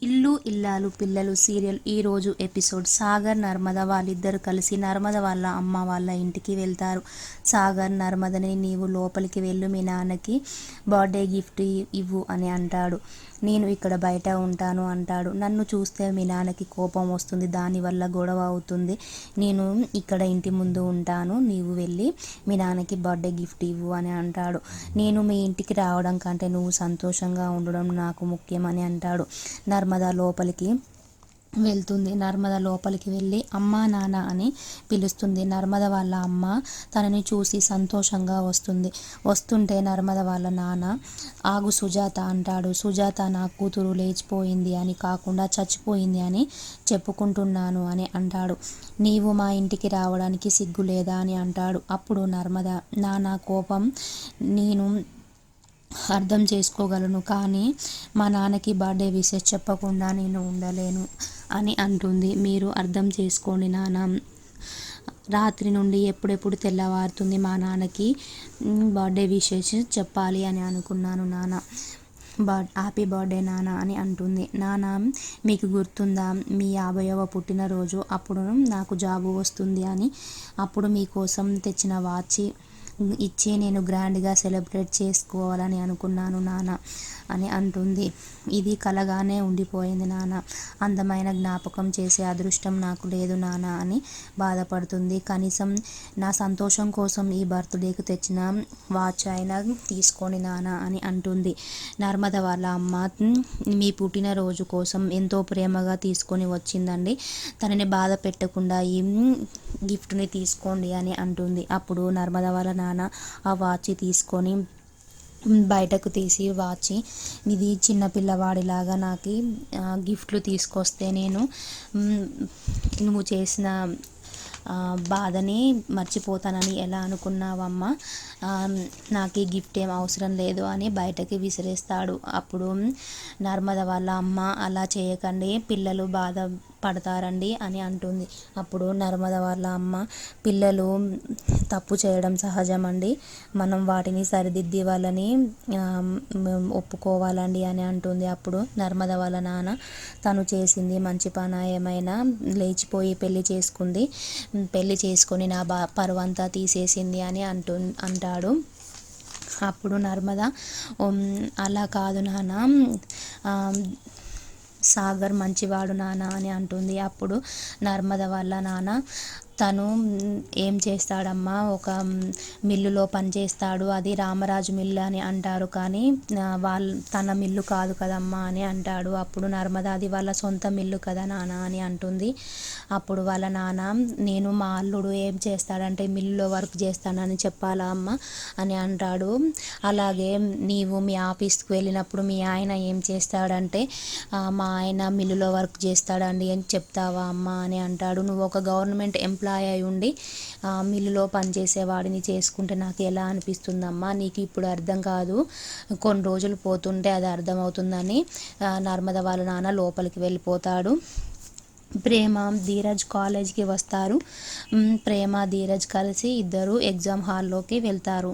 ఇల్లు ఇల్లాలు పిల్లలు సీరియల్ ఈరోజు ఎపిసోడ్. సాగర్ నర్మద వాళ్ళిద్దరు కలిసి నర్మద వాళ్ళ అమ్మ వాళ్ళ ఇంటికి వెళ్తారు. సాగర్ నర్మదని నీవు లోపలికి వెళ్ళు, మీ నాన్నకి బర్త్డే గిఫ్ట్ ఇవ్వు అని అంటాడు. నేను ఇక్కడ బయట ఉంటాను అంటాడు. నన్ను చూస్తే మీ నాన్నకి కోపం వస్తుంది, దానివల్ల గొడవ అవుతుంది. నేను ఇక్కడ ఇంటి ముందు ఉంటాను, నీవు వెళ్ళి మీ నాన్నకి బర్త్డే గిఫ్ట్ ఇవ్వు అని అంటాడు. నేను మీ ఇంటికి రావడం కంటే నువ్వు సంతోషంగా ఉండడం నాకు ముఖ్యమని అంటాడు. నర్మద లోపలికి వెళ్తుంది. నర్మద లోపలికి వెళ్ళి అమ్మా నాన్న అని పిలుస్తుంది. నర్మద వాళ్ళ అమ్మ తనని చూసి సంతోషంగా వస్తుంటే నర్మద వాళ్ళ నాన్న ఆగు సుజాత అంటాడు. సుజాత నా కూతురు లేచిపోయింది అని కాకుండా చచ్చిపోయింది అని చెప్పుకుంటున్నాను అని అంటాడు. నీవు మా ఇంటికి రావడానికి సిగ్గు లేదా అని అంటాడు. అప్పుడు నర్మద నాన్న కోపం నేను అర్థం చేసుకోగలను, కానీ మా నాన్నకి బర్త్డే విషెస్ చెప్పకుండా నేను ఉండలేను అని అంటుంది. మీరు అర్థం చేసుకోండి నాన్న, రాత్రి నుండి ఎప్పుడెప్పుడు తెల్లవారుతుంది, మా నాన్నకి బర్త్డే విషెస్ చెప్పాలి అని అనుకున్నాను నాన్న, హ్యాపీ బర్త్డే నాన్న అని అంటుంది. నాన్న మీకు గుర్తుందా మీ 50వ పుట్టినరోజు అప్పుడు నాకు జాబు వస్తుంది అని, అప్పుడు మీకోసం తెచ్చిన వాచ్ ఇచ్చి నేను గ్రాండ్గా సెలబ్రేట్ చేసుకోవాలని అనుకున్నాను నాన్న అని అంటుంది. ఇది కలగానే ఉండిపోయింది నాన్న, అందమైన జ్ఞాపకం చేసే అదృష్టం నాకు లేదు నాన్న అని బాధపడుతుంది. కనీసం నా సంతోషం కోసం ఈ బర్త్డేకి తెచ్చిన వాచ్ అయినా తీసుకొని నాన్న అని అంటుంది. నర్మద వాళ్ళ అమ్మ మీ పుట్టినరోజు కోసం ఎంతో ప్రేమగా తీసుకొని వచ్చిందండి, తనని బాధ పెట్టకుండా ఈ గిఫ్ట్ని తీసుకోండి అని అంటుంది. అప్పుడు నర్మద వాళ్ళ నాన్న ఆ వాచ్ తీసుకొని బయటకు తీసి వాచ్ ఇది చిన్నపిల్లవాడిలాగా నాకు గిఫ్ట్లు తీసుకొస్తే నేను నువ్వు చేసిన బాధని మర్చిపోతానని ఎలా అనుకున్నావమ్మా, నాకు ఈ గిఫ్ట్ ఏం అవసరం లేదు అని బయటకి విసిరేస్తాడు. అప్పుడు నర్మద వాళ్ళ అమ్మ అలా చేయకండి, పిల్లలు బాధ పడతారండి అని అంటుంది. అప్పుడు నర్మద వాళ్ళ అమ్మ పిల్లలు తప్పు చేయడం సహజమండి, మనం వాటిని సరిదిద్ది వాళ్ళని ఒప్పుకోవాలండి అని అంటుంది. అప్పుడు నర్మద వాళ్ళ నాన్న తను చేసింది మంచి పని, ఏమైనా లేచిపోయి పెళ్లి చేసుకొని నా పరువంతా తీసేసింది అని అంటాడు. అప్పుడు నర్మద అలా కాదు నాన్న, సాగర్ మంచివాడు నాన్న అని అంటుంది. అప్పుడు నర్మద వాళ్ళ నాన్న తను ఏం చేస్తాడమ్మా, ఒక మిల్లులో పనిచేస్తాడు, అది రామరాజు మిల్లు అని అంటారు, కానీ తన మిల్లు కాదు కదమ్మా అని అంటాడు. అప్పుడు నర్మద అది వాళ్ళ సొంత మిల్లు కదా నాన్న అని అంటుంది. అప్పుడు వాళ్ళ నాన్న నేను మా అల్లుడు ఏం చేస్తాడంటే మిల్లులో వర్క్ చేస్తానని చెప్పాలా అమ్మ అని అంటాడు. అలాగే నీవు మీ ఆఫీస్కి వెళ్ళినప్పుడు మీ ఆయన ఏం చేస్తాడంటే మా ఆయన మిల్లులో వర్క్ చేస్తాడండి అని చెప్తావా అమ్మ అని అంటాడు. నువ్వు ఒక గవర్నమెంట్ ఎంప్లాయీ అయి ఉండి మిల్లులో పనిచేసేవాడిని చేసుకుంటే నాకు ఎలా అనిపిస్తుందమ్మా, నీకు ఇప్పుడు అర్థం కాదు, కొన్ని రోజులు పోతుంటే అది అర్థమవుతుందని నర్మద వాళ్ళ నాన్న లోపలికి వెళ్ళిపోతాడు. ప్రేమ ధీరజ్ కాలేజ్కి వస్తారు. ప్రేమ ధీరజ్ కలిసి ఇద్దరు ఎగ్జామ్ హాల్లోకి వెళ్తారు.